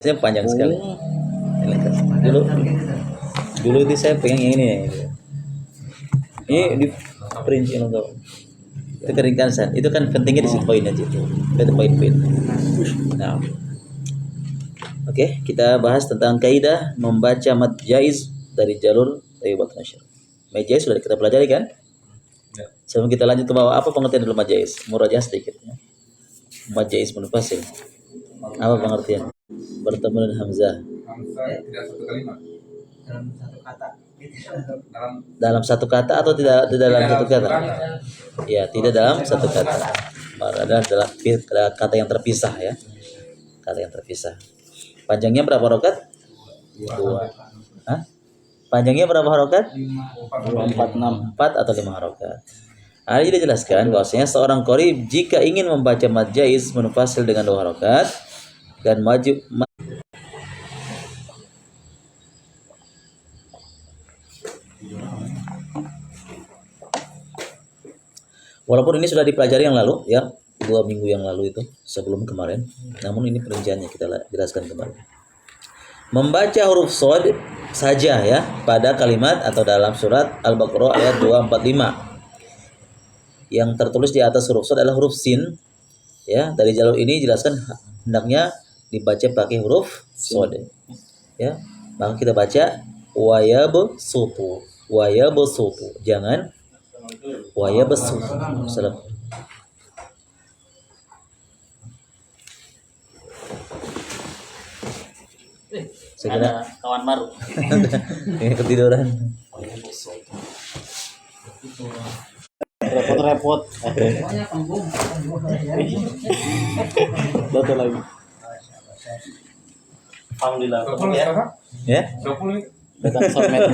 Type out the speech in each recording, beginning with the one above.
Saya panjang sekali. Dulu itu saya pengen yang ini ya. Ini di perinci untuk itu keringkan. Itu kan pentingnya di situ poin aja itu. Itu poin-poin. Nah, oke, kita bahas tentang kaidah membaca mad jaiz dari jalur riwayat nasyr. Mad jaiz sudah kita pelajari kan? Ya. Sebelum kita lanjut ke bawah, apa pengertian dari mad jaiz? Murajaah sedikit ya. Mad jaiz munfasil. Apa pengertian? Bertemu dengan hamzah. Hamzah tidak satu kalimat. Dalam satu kata. Dalam satu kata atau tidak dalam satu kata? Ya, tidak dalam satu kata. Adalah kata yang terpisah ya. Kata yang terpisah. Panjangnya berapa harokat? 2. Hah? Panjangnya berapa harokat? 4 atau 5 harokat. Ada jadi jelaskan bahwasanya seorang qari jika ingin membaca mad jaiz munfasil dengan 2 harokat dan maju walaupun ini sudah dipelajari yang lalu ya, 2 minggu yang lalu itu sebelum kemarin, namun ini perinciannya kita jelaskan kembali. Membaca huruf shad saja ya pada kalimat atau dalam surat Al-Baqarah ayat 245. Yang tertulis di atas huruf shad adalah huruf sin ya. Dari jalur ini jelaskan hendaknya dibaca pakai huruf shad ya. Maka kita baca wayabsutu, jangan wayabsutu. Salam. Ada kawan baru. Ini ketiduran. Repot-repot. Betul lagi. Alhamdulillah. Ya? Datang solmed.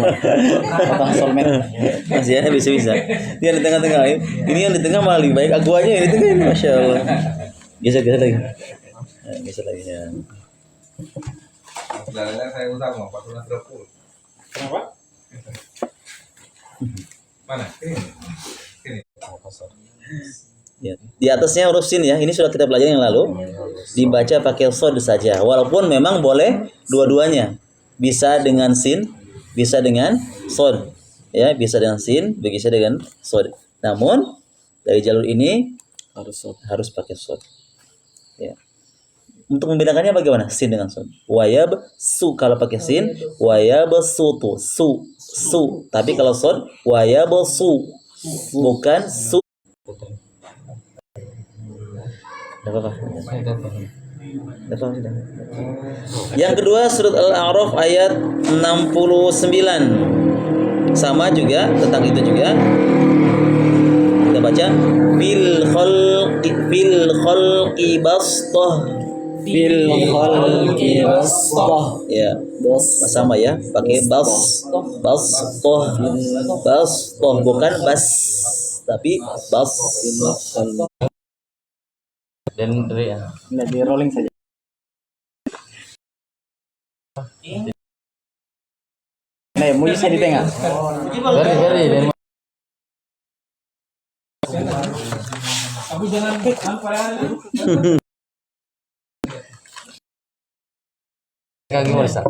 Masih ya, bisa. Dia di tengah-tengah. Ini yang di tengah malah lebih baik. Aku aja yang di tengah ini, masya Allah. Geser lagi. Geser lagi ya. Sebenarnya saya usah mau 14.30. Kenapa? Mana? Ini. Ya. Di atasnya huruf sin ya. Ini sudah kita pelajari yang lalu. Dibaca pakai shad saja. Walaupun memang boleh dua-duanya. Bisa dengan sin, bisa dengan shad. Ya, bisa dengan sin, bisa dengan shad. Namun dari jalur ini harus pakai shad. Ya. Untuk membedakannya bagaimana? Sin dengan shad. Wayab su kalau pakai sin, wayab sutu, su. Tapi kalau shad, wayab su. Bukan su. Apa? Yang kedua surat Al-A'raf ayat 69. Sama juga tentang itu juga. Kita baca fil khalqi bastah. Ya, sama ya, pakai bastah bukan bas, tapi bas. Dan dari di rolling saja. Nah, mau bisa di tengah. Dari. Aku jangan kaki masa.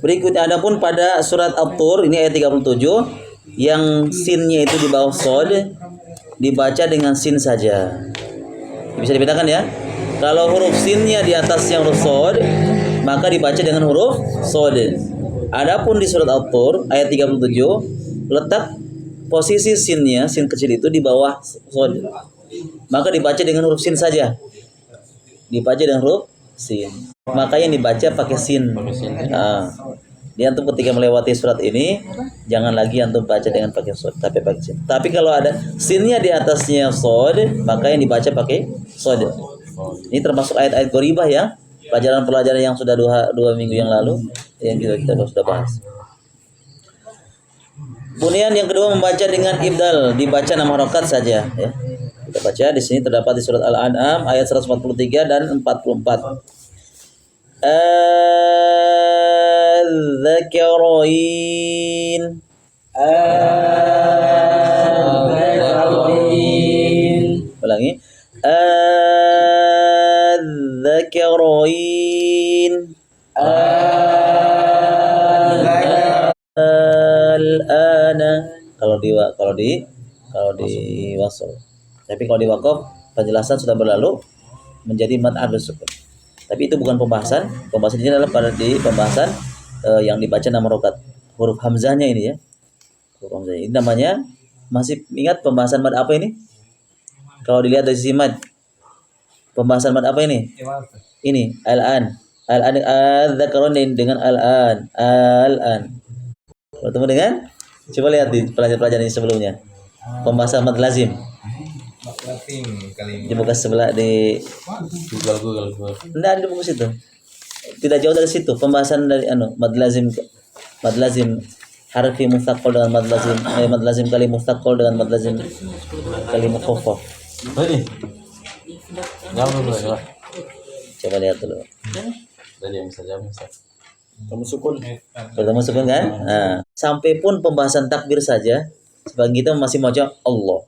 Berikutnya adapun pada surat At-Tur ini ayat 37 yang sinnya itu di bawah shad dibaca dengan sin saja. Bisa dibedakan ya. Kalau huruf sinnya di atasnya huruf shad maka dibaca dengan huruf shad. Adapun di surat At-Tur ayat 37 letak posisi sinnya, sin kecil itu di bawah shad. Maka dibaca dengan huruf sin saja. Dibaca dengan huruf sin. Maka yang dibaca pakai sin. Nah, dia antum ketika melewati surat ini jangan lagi antum baca dengan pakai shad tapi pakai sin. Tapi kalau ada sinnya di atasnya shad, maka yang dibaca pakai shad. Ini termasuk ayat-ayat gharibah ya, pelajaran-pelajaran yang sudah dua minggu yang lalu yang kita sudah bahas. Kemudian yang kedua membaca dengan ibdal, dibaca 6 harokat saja ya. Kita baca di sini terdapat di surat Al-An'am ayat 143 dan 44. Al-Dzakarain. Ulangi. Adzakarain. Al-ana. Kalau di wasol. Tapi kalau di waqaf penjelasan sudah berlalu menjadi mad adus sukun. Tapi itu bukan pembahasan. Pembahasan ini adalah pada di pembahasan yang dibaca nama rokat. Huruf hamzahnya ini ya. Huruf hamzah ini namanya, masih ingat pembahasan mad apa ini? Kalau dilihat dari sisi mad, pembahasan mad apa ini? Ini al-an. Al-an adzakaroin dengan al-an. Al-an. Bertemu dengan? Coba lihat di pelajaran-pelajaran ini sebelumnya. Pembahasan mad lazim. Dibuka sebelah di Google. Enggak, di buku situ. Tidak jauh dari situ. Pembahasan dari mad lazim harfi mustaqil dengan mad lazim kali mustaqil dengan mad lazim kali mukhaffaf. Ini. Jauh dulu ya. Coba lihat dulu. Tadi yang bisa jauh bisa. Kamu sukun. Bertemu sukun kan? Nah, sampai pun pembahasan takbir saja sebagian kita masih baca Allah.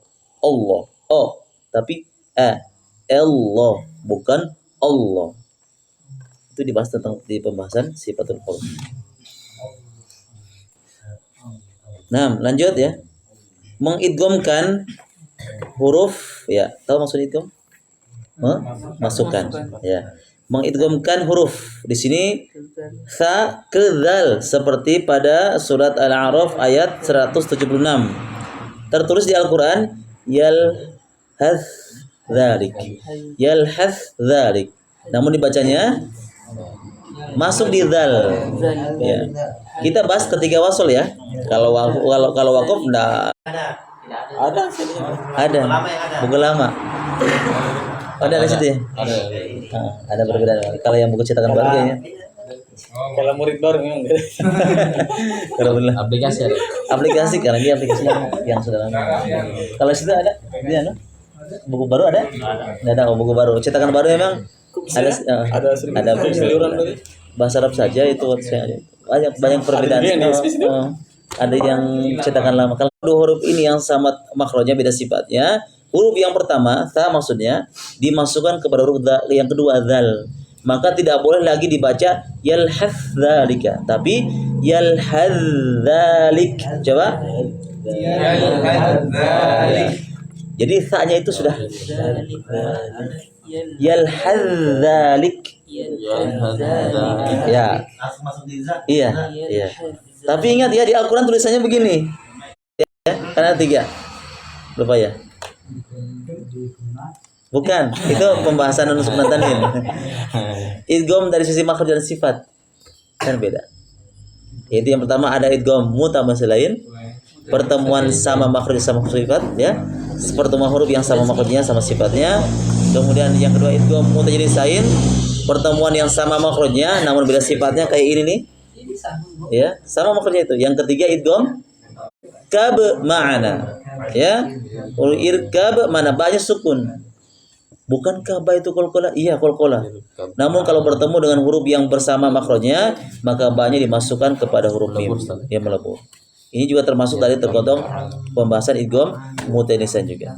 Oh, tapi Allah bukan Allah. Itu dibahas tentang di pembahasan sifatul qaul. Nah, lanjut ya. Mengidghamkan huruf ya. Tahu maksud idgham? Masukkan ya. Mengidghamkan huruf. Di sini sa ke dzal seperti pada surat Al-A'raf ayat 176. Tertulis di Al-Qur'an yalhath dzalik. Namun dibacanya masuk di dzal. Ya. Kita bahas ketiga wasol ya. Kalau waqaf enggak ada. Buku lama. Ada di situ ya? Ada perbedaan. Kalau yang buku cetakan baru kayaknya. Kalau murid baru memang beda. Kalau benar. Aplikasi karena dia aplikasi yang sudah lama. Kalau situ ada dia buku baru ada? Enggak ada buku baru. Cetakan baru memang ada bahasa Arab saja itu banyak perbedaan. Ada yang cetakan lama. Kalau dua huruf ini yang sama makhrajnya beda sifatnya. Huruf yang pertama ta maksudnya dimasukkan kepada huruf yang kedua dzal. Maka tidak boleh lagi dibaca yalhadzalika, tapi yalhadzalik. Coba. Yalhadzalik. Jadi ta-nya itu sudah yalhadzalik. Ya. Iya. Tapi ingat ya, di Al-Qur'an tulisannya begini. Ya, karena 3. Lupa ya. Bukan, itu pembahasan nunus penatanin. Idgham dari sisi makhraj dan sifat kan beda. Itu yang pertama ada idgham mutamassil lain, pertemuan sama makhraj sama sifat ya. Pertemuan huruf yang sama makhrajnya sama sifatnya. Kemudian yang kedua idgham mutajalisain, pertemuan yang sama makhrajnya namun beda sifatnya kayak ini nih. Ya, sama makhrajnya itu. Yang ketiga idgham kab ma'ana. Ya. Irkab mana banyak sukun. Bukankah ba itu qalqalah? Iya, qalqalah. Namun kalau bertemu dengan huruf yang bersama makhrajnya, maka ba-nya dimasukkan kepada huruf mim yang melebur. Ini juga termasuk dari tergolong pembahasan idgham mutanisan juga.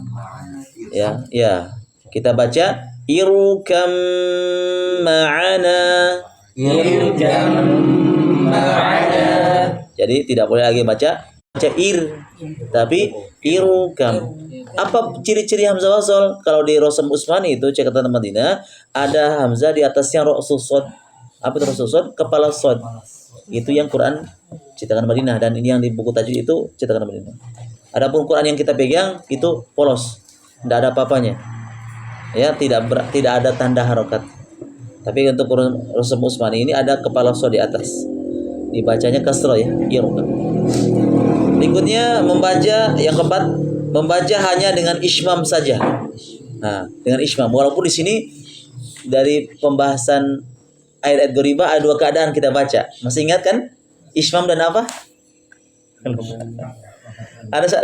Ya. Kita baca irkam ma'ana. Jadi tidak boleh lagi baca tapi irukam. Apa ciri-ciri hamzah wasol? Kalau di Rosam Usmani itu cekatan Madinah ada hamzah di atasnya ra'sus shad. Apa itu ra'sus shad? Kepala shad. Itu yang Quran cetakan Madinah, dan ini yang di buku tajwid itu cetakan Madinah. Adapun Quran yang kita pegang itu polos, tidak ada apa-apanya. Ya, tidak ada tanda harokat. Tapi untuk Rosam Usmani ini ada kepala shad di atas. Dibacanya kasrah ya, irukam. Berikutnya yang keempat membaca hanya dengan ismam saja. Nah, dengan ismam. Walaupun di sini dari pembahasan ayat ghoribah ada 2 keadaan kita baca. Masih ingat kan? Ismam dan apa? Ada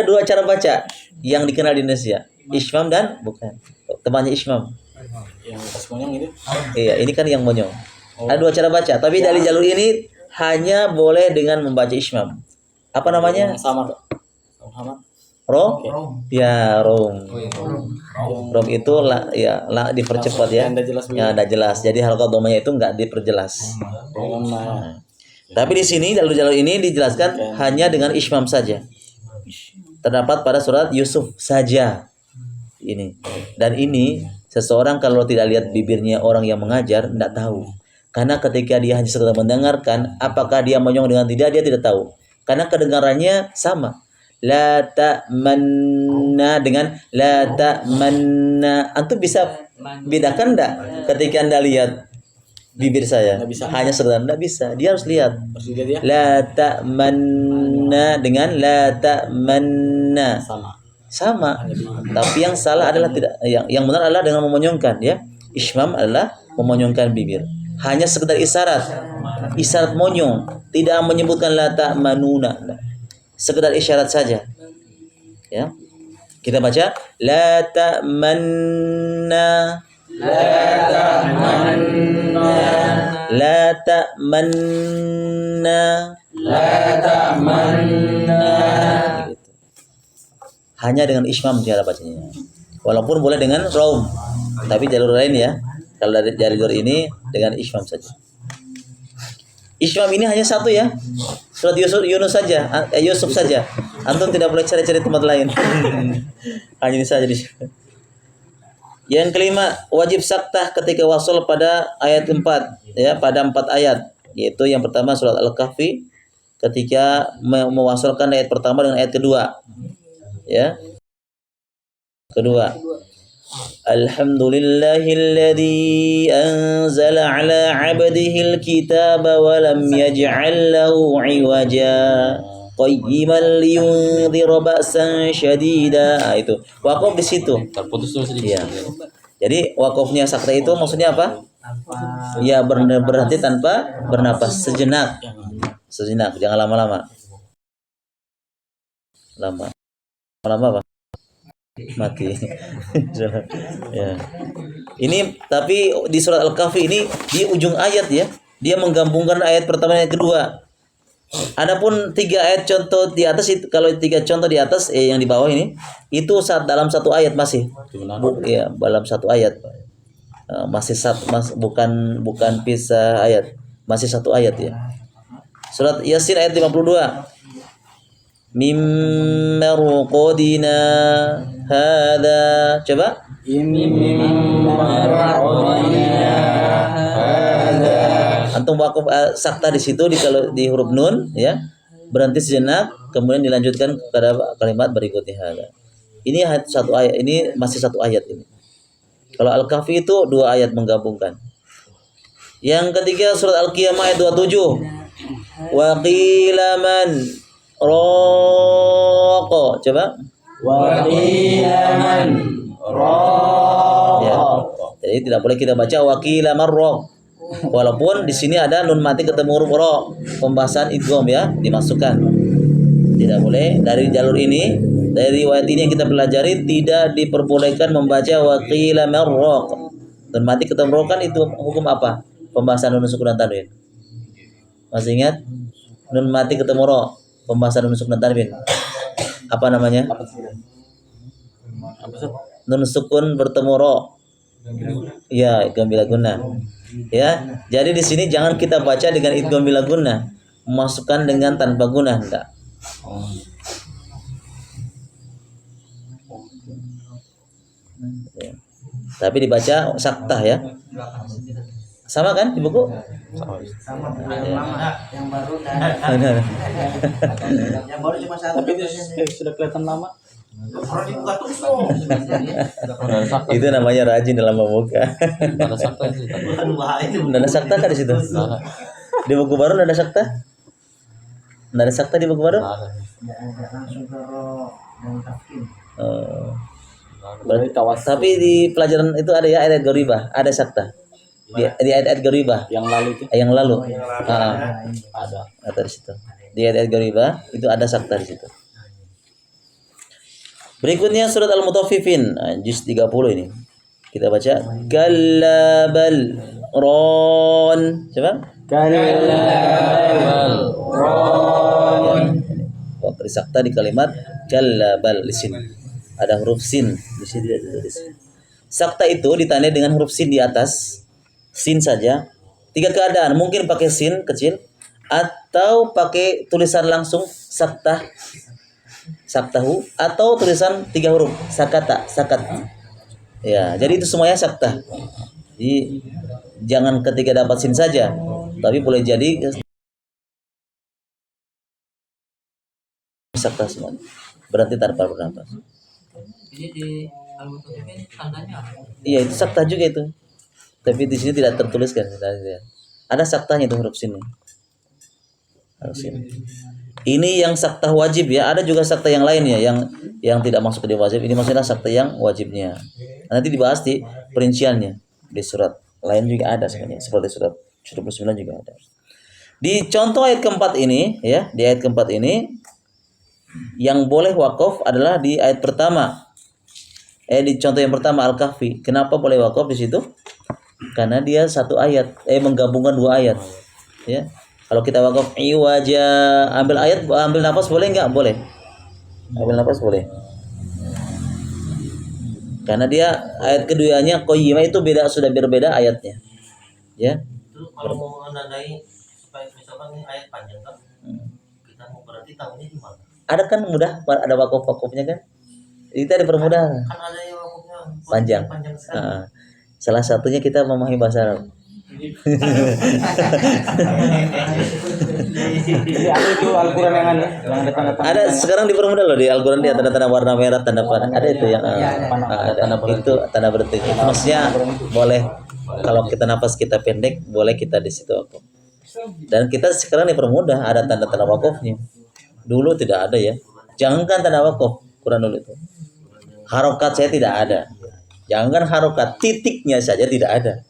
dua cara baca yang dikenal di Indonesia. Ismam dan bukan. Temannya ismam. Yang pas monyong itu? Iya, ini kan yang monyong. Ada 2 cara baca, tapi dari jalur ini hanya boleh dengan membaca ismam. Apa namanya? Sama. Ya, rom. Oh iya. Rom itu la dipercepat ya. Anda jelas Ya, ada jelas. Jadi halakat domanya itu enggak diperjelas. Tapi di sini jalur-jalur ini dijelaskan hanya dengan ismam saja. Terdapat pada surat Yusuf saja. Ini. Dan ini seseorang kalau tidak lihat bibirnya orang yang mengajar tidak tahu. Karena ketika dia hanya sekedar mendengarkan, apakah dia monyong dengan tidak, dia tidak tahu. Karena kedengarannya sama. La ta'manna dengan la ta'manna. Antum bisa bedakan enggak ketika Anda lihat bibir saya? Hanya sekedar enggak bisa. Dia harus lihat. La ta'manna dengan la ta'manna. Sama. Tapi yang salah adalah tidak, yang benar adalah dengan memonyongkan ya. Ismam adalah memonyongkan bibir. Hanya sekedar isyarat monyong, tidak menyebutkan la ta'manuna. Sekedar isyarat saja. Ya. Kita baca la ta'manna la ta'manna gitu. Hanya dengan ismam cara bacanya. Walaupun boleh dengan raum, tapi jalur lain ya. Kalau dari jalur ini dengan ismam saja. Ismam ini hanya satu ya. Surat Yunus saja, Yusuf saja. Antum tidak boleh cari-cari tempat lain. Hanya ini saja di sini. Yang kelima, wajib saktah ketika wasol pada ayat 4 ya, pada 4 ayat. Yaitu yang pertama surat Al-Kahfi ketika mewasolkan ayat pertama dengan ayat kedua. Ya. Kedua. Alhamdulillahilladzi anzala ala 'abdihil kitaba wa lam yaj'al lahu 'iwaja qayyiman liyunzira ba'san syadida. Itu wakaf di situ. Terputus dulu sedikit. Iya. Jadi wakafnya sakta itu maksudnya apa? Ya berhenti tanpa bernapas sejenak. Sejenak, jangan lama-lama. Lama apa? Mati. Ya. Ini tapi di surat Al-Kahfi ini di ujung ayat ya, dia menggabungkan ayat pertama dan ayat kedua. Adapun 3 ayat contoh di atas itu, kalau 3 contoh di atas yang di bawah ini itu dalam satu ayat masih. Ya, dalam satu ayat. Masih bukan pisah ayat. Masih satu ayat ya. Surat Yasin ayat 52. Mimmarqadina hadza. Coba. Antum wakaf sakta di situ kalau di huruf nun ya. Berhenti sejenak kemudian dilanjutkan kepada kalimat berikutnya hadza. Ini satu ayat, ini masih satu ayat ini. Kalau Al-Kahfi itu 2 ayat menggabungkan. Yang ketiga surat Al-Qiyamah ayat 27. Wa qila man raqo. Coba. Wa qilaman Ya. Jadi tidak boleh kita baca wa qila marraq. Walaupun di sini ada nun mati ketemu huruf ra. Pembahasan idgham ya dimasukkan. Tidak boleh dari jalur ini, dari riwayat ini yang kita pelajari tidak diperbolehkan membaca wa qila marraq. Nun mati ketemu ra kan itu hukum apa? Pembahasan nun sukun dan tanwin. Masih ingat? Nun mati ketemu ra. Pembahasan nun sukun dan tanwin. Apa namanya? Nun sukun bertemu ra. Ya, idgham bila guna. Ya. Jadi di sini jangan kita baca dengan idgham bila guna, memasukkan dengan tanpa guna enggak. Ya. Tapi dibaca saktah ya. Sama kan di buku? Sama yang lama, yang baru dan yang baru cuma satu. Tapi sudah kelihatan lama. Kalau dibuka terus loh. Itu namanya rajin dalam membuka. Ada sakta sih. Bukan bahaya itu. Nada sakta kan di situ? Di buku baru nada sakta? Nada sakta di buku baru? Langsung ke roh dan tafkin. Oh. Berarti tapi di pelajaran itu ada ya ayat goribah, ada sakta. Di ayat-ayat goribah Yang lalu itu yang lalu. ada. Ada di situ. Di ayat-ayat goribah itu ada sakta di situ. Berikutnya surat Al-Mutaffifin, juz 30 ini. Kita baca kallabal ron. Coba. Kallabal ron. Waktu sakta di kalimat Kalla bal di sini. Ada huruf sin di sini tidak ditulis. Sakta itu ditandai dengan huruf sin di atas. Sin saja. 3 keadaan, mungkin pakai sin kecil atau pakai tulisan langsung sakta. Saktahu atau tulisan 3 huruf sakata, sakat. Ya, jadi itu semuanya sakta. Jadi jangan ketika dapat sin saja, tapi boleh jadi sakta semuanya. Berarti tanpa bernafas. Ini di Al-Mutafif ini tandanya apa? Iya, itu sakta juga itu. Tapi di sini tidak tertuliskan. Ada saktanya itu huruf sin. Huruf sin. Ini yang sakta wajib ya. Ada juga sakta yang lain ya, yang tidak masuk ke wajib. Ini maksudnya sakta yang wajibnya. Nanti dibahas di perinciannya di surat lain juga ada sebenarnya. Seperti surat 79 juga ada. Di contoh ayat keempat ini ya, di ayat keempat ini yang boleh wakaf adalah di ayat pertama. Di contoh yang pertama Al-Kahfi. Kenapa boleh wakaf di situ? Karena dia satu ayat, menggabungkan 2 ayat. Ya. Kalau kita wakaf iwaja, ambil ayat, ambil nafas boleh enggak? Boleh. Ambil nafas boleh. Karena dia ayat keduanya qayyimah itu sudah berbeda ayatnya. Ya. Itu kalau mau menandai supaya misalkan ini ayat panjang kan, kita mau berarti tahunya di mana? Ada kan mudah, ada wakaf-wakafnya kan? Kita dipermudah. Kan ada yang wakafnya Panjang. sekali. Salah satunya kita memahami bahasa Arab. Jadi ada itu Al-Quran yang ada tanda-tanda. Ada sekarang dipermudah loh di Al-Quran, dia tanda-tanda warna merah, tanda panah. Ada itu yang ada. Itu tanda berhenti. Maksudnya boleh kalau kita nafas kita pendek, boleh kita di situ wakaf. Dan kita sekarang dipermudah, ada tanda-tanda wakafnya. Dulu tidak ada ya. Jangankan tanda wakaf, Quran dulu itu. Harokat saya tidak ada. Jangan harokat, titiknya saja tidak ada.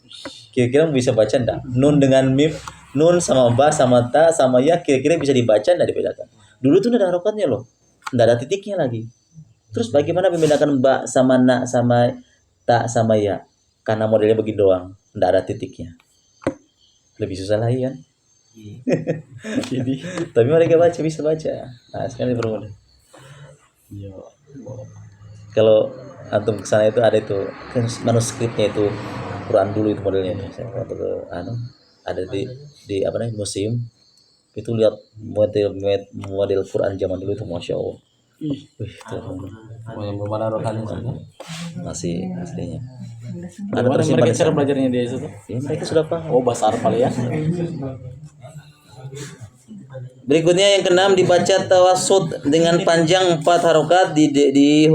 Kira-kira bisa baca enggak? Nun dengan mim, nun sama ba sama ta sama ya, kira-kira bisa dibaca enggak dibedakan? Dulu tuh enggak ada harokatnya loh. Enggak ada titiknya lagi. Terus bagaimana membedakan ba sama na sama ta sama ya? Karena modelnya begini doang, enggak ada titiknya. Lebih susah lagi kan? Jadi, tapi mereka bisa baca. Nah, sekarang dipermudah. Kalau antum kesana itu ada itu manuskripnya itu Quran dulu itu modelnya itu. Saya waktu ke ada di apa namanya museum itu lihat model Quran zaman dulu itu masya Allah. Itu Belum ada rokannya saja. masih aslinya. Ada tersimpan mereka di cara sana. belajarnya dia itu. Ya, mereka sudah paham. Oh, bahasa Arab kali ya. Berikutnya yang keenam dibaca tawassut dengan panjang 4 harokat di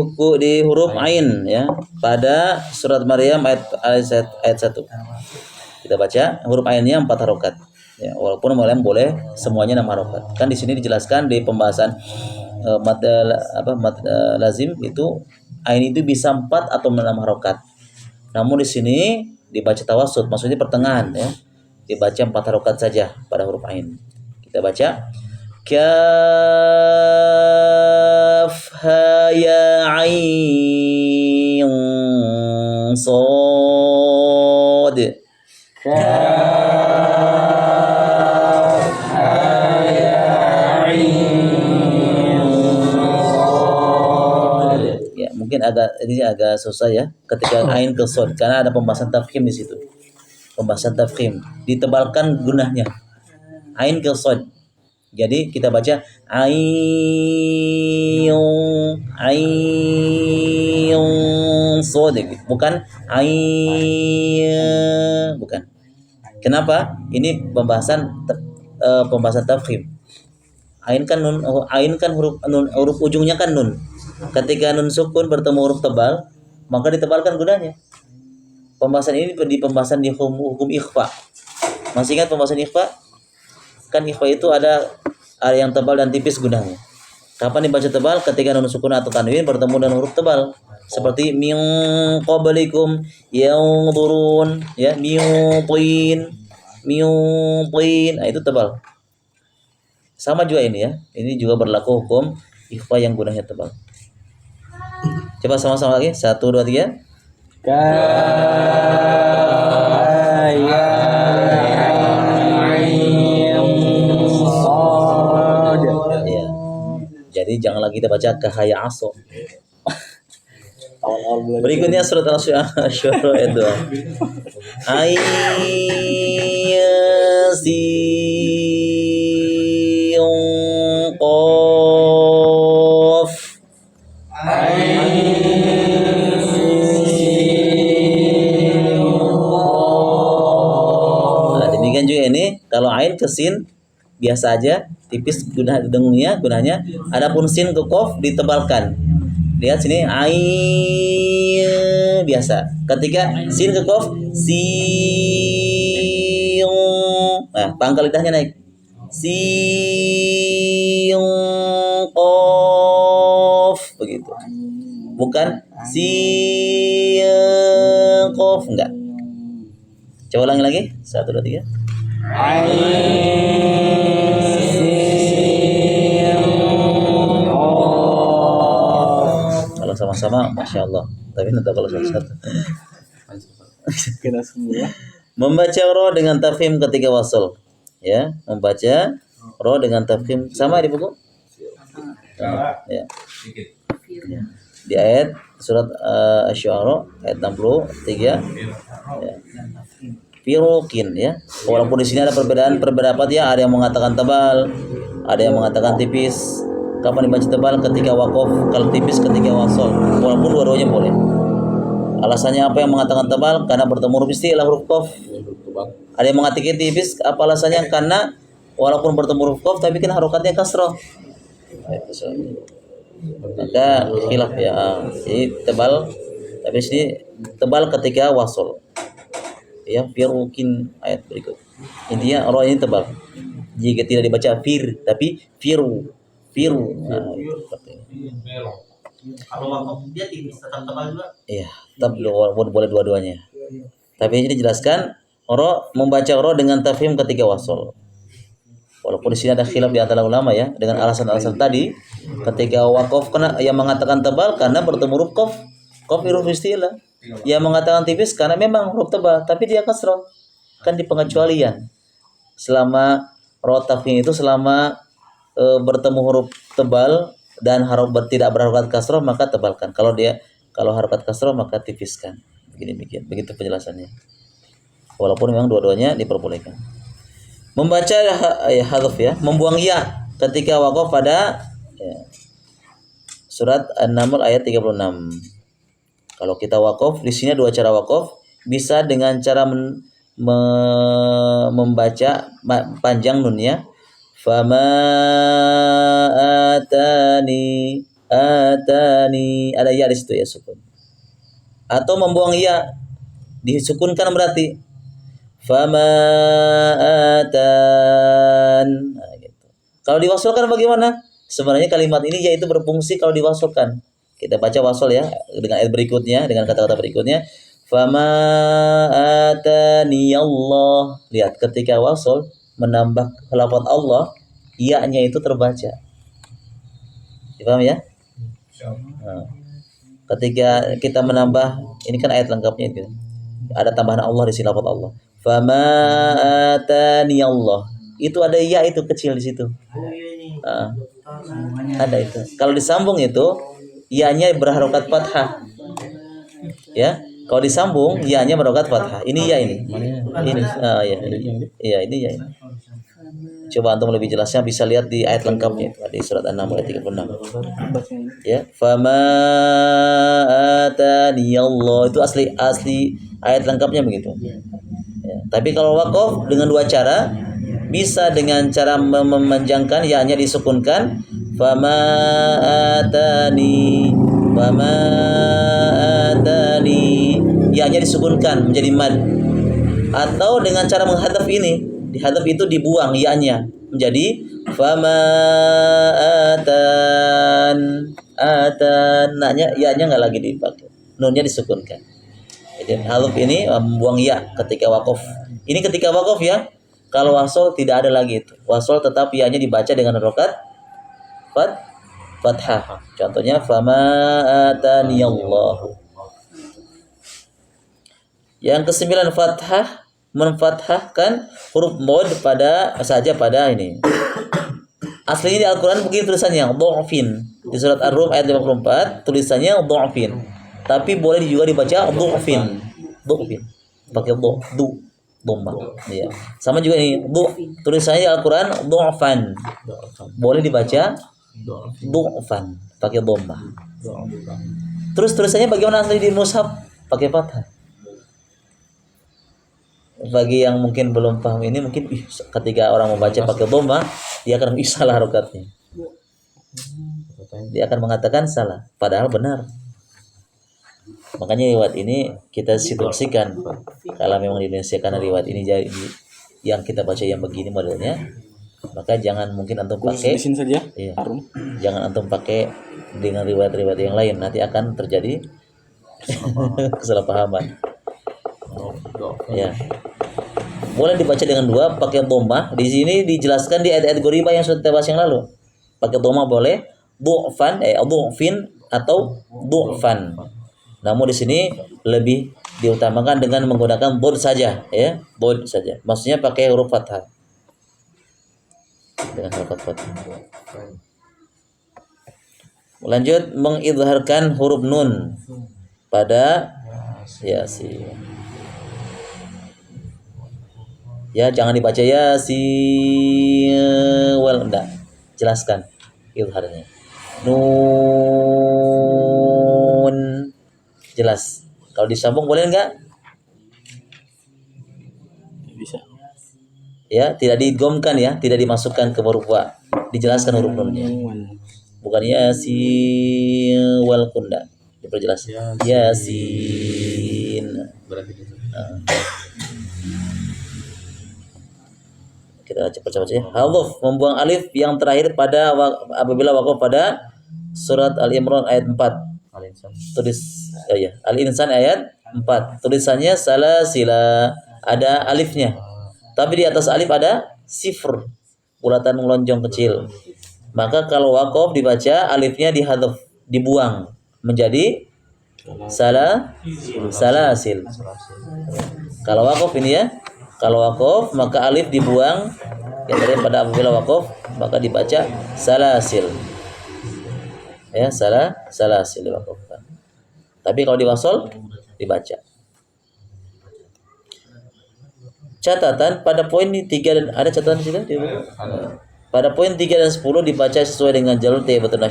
huruf ain ya pada surat Maryam ayat 1. Kita baca huruf ainnya 4 harokat. Ya, walaupun boleh semuanya 6 harokat. Kan di sini dijelaskan di pembahasan mad lazim itu ain itu bisa 4 atau 6 harokat. Namun di sini dibaca tawassut, maksudnya pertengahan ya. Dibaca 4 harokat saja pada huruf ain. Kita baca kaf ha ya ain sad. Ya, mungkin ini agak susah ya ketika ain ke sad karena ada pembahasan tafkhim di situ. Pembahasan tafkhim ditebalkan gunahnya. Ain ke sad. Jadi kita baca ain sad, bukan ain, bukan. Kenapa? Ini pembahasan tafkhim. Ain kan huruf nun, huruf ujungnya kan nun. Ketika nun sukun bertemu huruf tebal, maka ditebalkan gunanya. Pembahasan ini di hukum ikhfa. Masih ingat pembahasan ikhfa? Kan ikhfa itu ada yang tebal dan tipis gunanya. Kapan dibaca tebal? Ketika nun sukun atau tanwin bertemu dengan huruf tebal. Seperti min qablikum yanzurun, ya, min. Nah, itu tebal. Sama juga ini ya. Ini juga berlaku hukum ikhfa yang gunanya tebal. Coba sama-sama lagi. 1 2 3. Jadi janganlah kita baca kahaya aso. Awal-awal belajar. Berikutnya surat Asy-Syu'ara ayat 2. Ayyasin qaf. Nah, demikian juga ini kalau ain ke sin biasa aja tipis gunanya. Adapun sin ke qaf ditebalkan. Lihat sini ain biasa. Ketika sin ke qaf sin. Nah, pangkal lidahnya naik. Sin qaf begitu. Bukan sin qaf enggak. Coba ulangi lagi. 1 2 3. Kalau sama-sama Masya Allah. Tapi nanti kalau satu-satu. Kena semua. Membaca ro dengan tafkhim ketika wasal. Ya, membaca ro dengan tafkhim sama di buku. Ya. Ya. Di ayat surat Asy-Syu'ara ayat 63 ya. Firukin ya. Walaupun di sini ada perbedaan pendapat ya, ada yang mengatakan tebal, ada yang mengatakan tipis. Kapan dibaca tebal? Ketika waqaf, kalau tipis ketika wasal. Walaupun dua-duanya boleh. Alasannya apa yang mengatakan tebal? Karena bertemu huruf istilah huruf qaf. Ada yang mengatakan tipis, apa alasannya? Karena walaupun bertemu huruf qaf tapi kan harokatnya kasrah. Maka khilaf ya. Jadi tebal, tapi di sini tebal ketika wasal. Ya, firukin ayat berikut. Intinya roh ini tebal. Jika tidak dibaca fir, tapi firu. Nah, itu seperti ini. Kalau wakaf dia tipis tetap tebal juga. Iya, tetap boleh dua-duanya. Tapi ini dijelaskan roh membaca roh dengan tafhim ketika wasal. Walaupun di sini ada khilaf di antara ulama ya, dengan alasan-alasan tadi. Ketika wakaf kena yang mengatakan tebal karena bertemu huruf qaf. Qaf huruf istilah. Yang mengatakan tipis karena memang huruf tebal, tapi dia kasrah. Kan di pengecualian. Selama roh tafhim itu selama bertemu huruf tebal dan tidak berharokat kasrah maka tebalkan. Kalau harokat kasrah maka tipiskan. Begitu penjelasannya. Walaupun memang dua-duanya diperbolehkan. Membaca hadaf ya, membuang ya ketika waqaf pada ya, surat An-Naml ayat 36. Kalau kita waqaf, di sini dua cara waqaf, bisa dengan cara membaca panjang nunnya. Fama atani ada ya di situ ya sukun. Atau membuang ya disukunkan berarti fama atan. Nah, gitu. Kalau diwasolkan bagaimana? Sebenarnya kalimat ini yaitu berfungsi kalau diwasolkan. Kita baca wasol ya dengan ayat berikutnya, dengan kata-kata berikutnya. Fama atani Allah. Lihat ketika wasol menambah lafaz Allah, iya-nya itu terbaca. Dipaham ya? Nah, ketika kita menambah, ini kan ayat lengkapnya itu. Ada tambahan Allah di sini lafaz Allah. Fama atani Allah. Itu ada ya itu kecil di situ. Ada itu. Kalau disambung itu ya-nya berharokat fathah. Ya. Kalau disambung ya-nya berharokat fathah. Ini ya ini. Ini ya. Iya, ini ya ini. Coba antum lebih jelasnya bisa lihat di ayat lengkapnya itu di surat An-Naml ayat 36. Ya, fama atani Allah itu asli ayat lengkapnya begitu. Ya, tapi kalau waqaf dengan dua cara, bisa dengan cara memanjangkan ya-nya disukunkan fama atani ya-nya disukunkan menjadi mad, atau dengan cara menghadaf ini, dihadaf itu dibuang ya-nya menjadi fama atan ya-nya enggak lagi dipakai, nunnya disukunkan. Jadi hadaf ini membuang ya ketika waqaf. Ini ketika waqaf ya. Kalau wasol tidak ada lagi itu. Wasol tetap ya-nya dibaca dengan harokat fathah. Contohnya fama ataniyallahu. Yang ke-9 fathah, menfathahkan huruf mod pada ini. Aslinya di Al-Qur'an begitu tulisannya, dha'fin. Di surat Ar-Rum ayat 54 tulisannya dhu'fin. Tapi boleh juga dibaca dhu'fin. Dhu'fin. Pakai dhamma. Iya. Sama juga ini tulisannya di Al-Qur'an dhu'fan. Boleh dibaca dhu'fan pakai dhamma. Terus tulisannya bagaimana asli di mushaf? Pakai fathah. Bagi yang mungkin belum paham ini mungkin ketika orang membaca pakai dhamma dia akan salah harokatnya. Dia akan mengatakan salah padahal benar. Makanya riwayat ini kita situasikan kalau memang di Indonesia karena riwayat ini jadi yang kita baca yang begini modelnya, maka jangan mungkin antum pakai di sini saja. iya, Harum. jangan antum pakai dengan riwayat-riwayat yang lain, nanti akan terjadi kesalahpahaman. Ya. Boleh dibaca dengan dua pakai dhamma. Di sini dijelaskan di ayat-ayat ghoribah yang sudah kita bahas yang lalu. Pakai dhamma boleh, dhu'fan dhu'fin atau dhu'fan. Namun di sini lebih diutamakan dengan menggunakan bod saja, ya, bod saja. Maksudnya pakai huruf fathah. Dengan huruf fathah. Lanjut mengidharkan huruf nun pada Yasin. Ya, jangan dibaca Yasin. Well, enggak. Jelaskan idharnya. Nun. Jelas. Kalau disambung boleh enggak? Bisa. Ya, tidak digomkan ya, tidak dimasukkan ke huruf wa. Dijelaskan huruf nunnya. Bukan Yasin wal kunda. Diperjelas. Yasin. Berarti gitu. Kita cepat-cepat ya. Hadzaf membuang alif yang terakhir pada apabila waqaf pada surat Al-Imran ayat 4. Tulis ya, Al-Insan ayat 4. Tulisannya salasila, ada alifnya. Tapi di atas alif ada sifr, bulatan melonjong kecil. Maka kalau waqaf dibaca alifnya dihadzaf, dibuang menjadi salasil. Kalau waqaf ini ya, kalau waqaf maka alif dibuang ya, daripada apabila waqaf maka dibaca salasil. Ya, salasil diwaqafkan. Tapi kalau diwasol dibaca. Catatan pada poin 3 dan ada catatan di sini? Pada poin 3 dan 10 dibaca sesuai dengan jalur Thayyibatun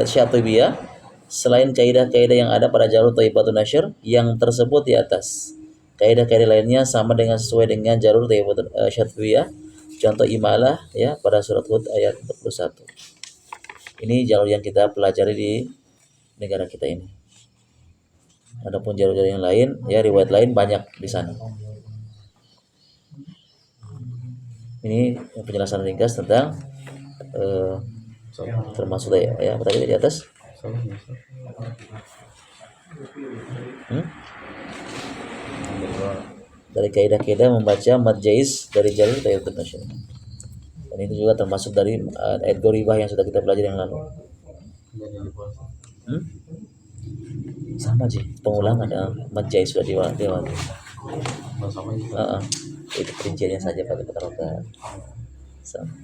Syatibiyah selain kaidah-kaidah yang ada pada jalur Thayyibatun Nashr yang tersebut di atas. Kaidah-kaidah lainnya sama dengan sesuai dengan jalur Thayyibatun Syatibiyah. Contoh imalah ya pada surat Hud ayat 41. Ini jalur yang kita pelajari di negara kita ini. Adapun jalur-jalur yang lain, ya riwayat lain banyak di sana. Ini penjelasan ringkas tentang termasuk ya apa tadi di atas? Dari kaidah-kaidah membaca mad jaiz dari jalur Thayyibatun Nashr. Dan itu juga termasuk dari ayat ghoribah yang sudah kita pelajari yang lalu. Sama sih, pengulangan mad jaiz sudah diwati. Itu perinciannya saja pada kata-kata. Sama.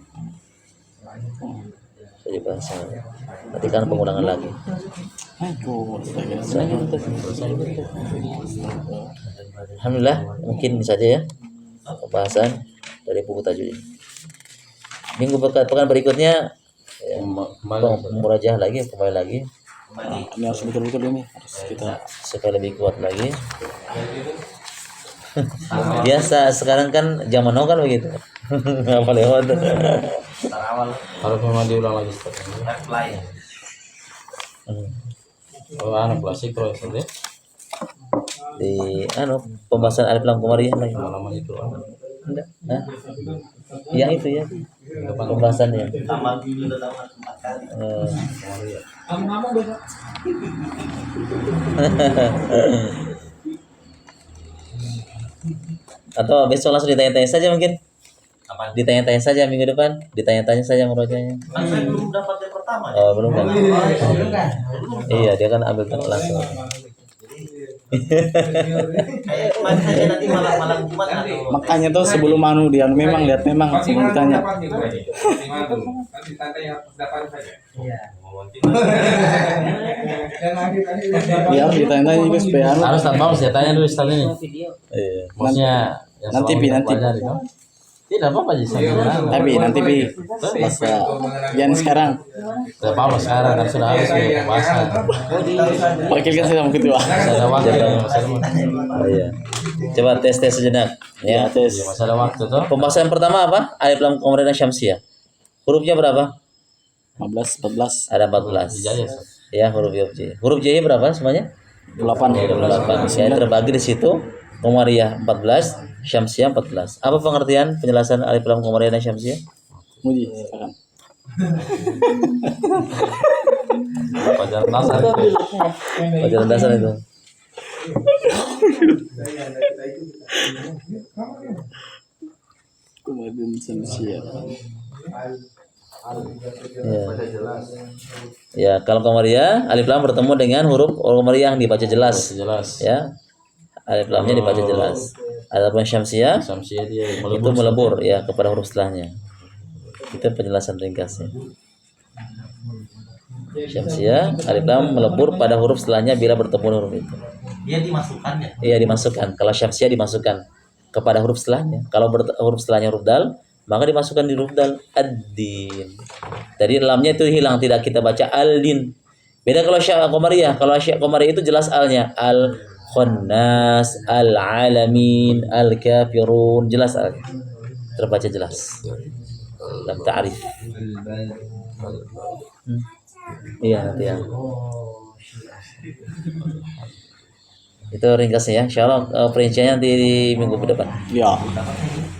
Jadi bahasa. Nanti kan pengulangan lagi. Alhamdulillah, mungkin ini saja ya pembahasan dari buku tajwid ini. Minggu pekan berikutnya ya, murajah lagi, kembali lagi. Ini harus betul-betul ini harus kita supaya lebih kuat lagi. Biasa sekarang kan zaman now kan begitu. Apa lewat? Harus memang diulang lagi seperti ini. Oh, anak klasik terus ya. Di pembahasan alif lam komariah lagi. Lama itu. Enggak. Nah. Yang itu ya. Pembahasannya. Atau besok langsung ditanya-tanya saja mungkin. Ditanya-tanya saja minggu depan, ditanya-tanya saja merojanya. Saya belum dapat yang pertama. Oh, belum kan? Iya, dia kan ambil langsung. Mas saja nanti malam Jumat atau Makanya tuh sebelum dia memang lihat memang sebelum ditanya. Nanti tanya yang dapat saja. iya. Iya, ditanya juga supaya Harus tak mau saya tanya dulu Ustaz ini. Video. Iya. Maksudnya yang Nanti, soal Pi, nanti. pelajari, no? Tidak apa-apa sih saya. tapi nanti masa yang sekarang Tidak apa-apa sekarang kan sudah harus pembahasan. wakilkan saya sama ketua. Saya ada waktu Oh, iya. Coba tes sejenak ya. Tes. masalah waktu tuh. Pembahasan pertama apa? Alif lam Qamariyah Syamsiyah. Hurufnya berapa? 15, 14, Ada 14. Jaya, Ustaz. Ya, huruf J. Huruf J berapa semuanya? 8. 8. Ya, terbagi di situ. Qamariyah 14, Syamsiyah 14. Apa pengertian penjelasan alif lam Qamariyah dan Syamsiyah? Muji, silakan. Pelajaran dasar. Pelajaran dasar itu. Kemudian Syamsiyah. Ya. Ya, kalau Qamariyah alif lam bertemu dengan huruf Qamariyah yang dibaca jelas. Jelas. Ya. Alif lamnya dibaca jelas. Adapun Syamsiyah Samsia dia itu melebur ya kepada huruf setelahnya. Itu penjelasan ringkasnya. Syamsiyah alif lam melebur pada huruf setelahnya bila bertemu huruf itu. Dia dimasukkan ya. Iya, dimasukkan. Kalau Syamsiyah dimasukkan kepada huruf setelahnya. Kalau huruf setelahnya huruf dal, maka dimasukkan di huruf dal ad-din. Tadi lamnya itu hilang, tidak kita baca al-din. Beda kalau Qamariyah. Kalau Qamariyah itu jelas alnya al-khannas, al-alamin, al-kafirun, jelas alnya. Terbaca jelas. Dalam ta'rif. Iya, nanti ya. Itu ringkasnya ya. Insyaallah perinciannya nanti di minggu ke depan. Ya.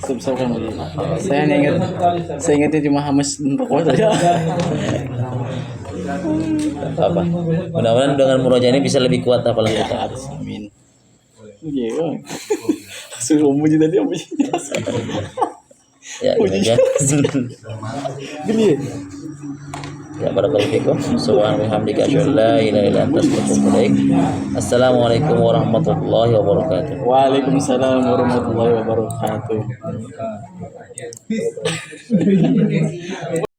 Sebesarkan Muji. Saya ingatnya cuma hamas pokoknya saja. Apa? Mudah-mudahan dengan murojaah ini bisa lebih kuat hafalan Ya, kita. amin. Iya. Suruh Muji tadi apa sih? Ya, demikian. Gini. Ya, barakallahu fikum. Subhanallah hamdika asyhadu an la ilaha illa anta astaghfiruka wa atubu ilaik. Assalamualaikum warahmatullahi wabarakatuh. Waalaikumsalam warahmatullahi wabarakatuh.